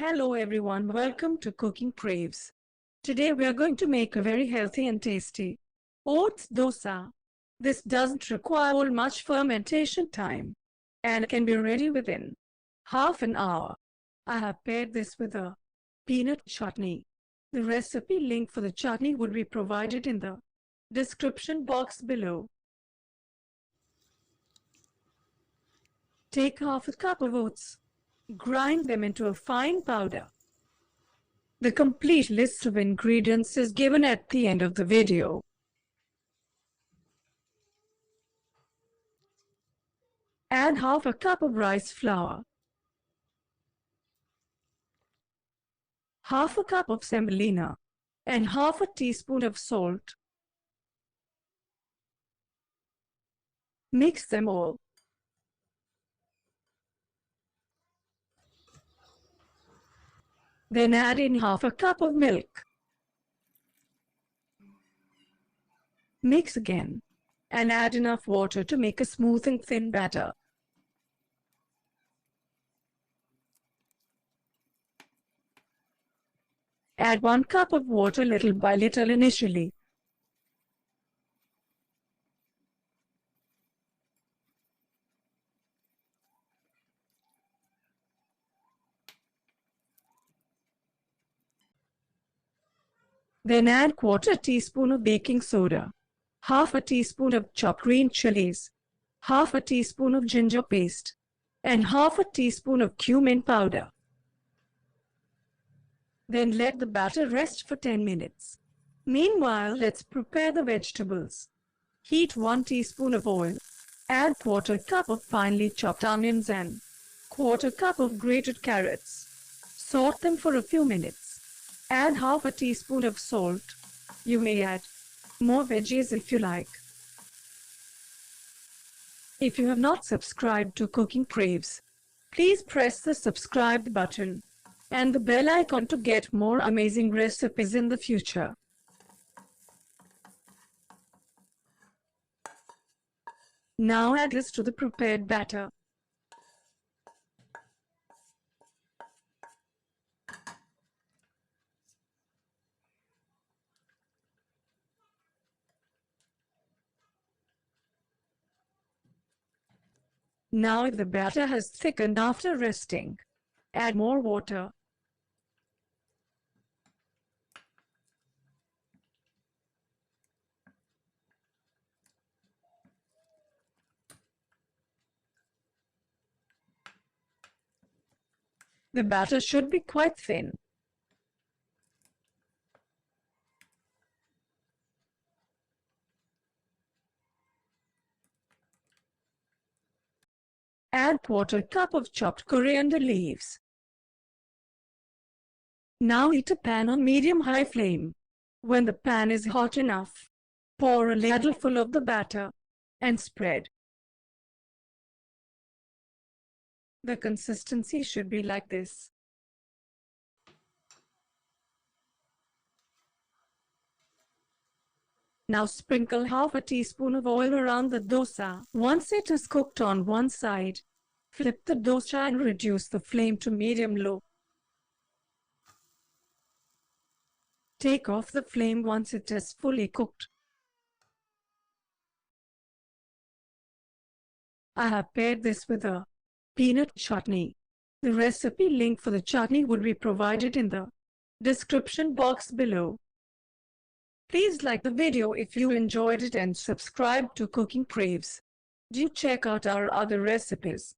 Hello everyone, welcome to Cooking Craves. Today we are going to make a very healthy and tasty oats dosa. This doesn't require much fermentation time and can be ready within half an hour. I have paired this with a peanut chutney. The recipe link for the chutney would be provided in the description box below. Take half a cup of oats. Grind them into a fine powder. The complete list of ingredients is given at the end of the video. Add half a cup of rice flour, half a cup of semolina, and half a teaspoon of salt. Mix them all. Then add in half a cup of milk. Mix again and add enough water to make a smooth and thin batter. Add 1 cup of water little by little initially. Then add quarter teaspoon of baking soda, half a teaspoon of chopped green chilies, half a teaspoon of ginger paste, and half a teaspoon of cumin powder. Then let the batter rest for 10 minutes. Meanwhile, let's prepare the vegetables. Heat 1 teaspoon of oil. Add quarter cup of finely chopped onions and quarter cup of grated carrots. Saute them for a few minutes. Add half a teaspoon of salt. You may add more veggies if you like. If you have not subscribed to Cooking Craves, please press the subscribe button and the bell icon to get more amazing recipes in the future. Now add this to the prepared batter. Now if the batter has thickened after resting, add more water. The batter should be quite thin. Add quarter cup of chopped coriander leaves. Now heat a pan on medium-high flame. When the pan is hot enough, pour a ladleful of the batter and spread. The consistency should be like this. Now sprinkle half a teaspoon of oil around the dosa. Once it is cooked on one side, flip the dosa and reduce the flame to medium-low. Take off the flame once it is fully cooked. I have paired this with a peanut chutney. The recipe link for the chutney would be provided in the description box below. Please like the video if you enjoyed it and subscribe to Cooking Craves. Do check out our other recipes.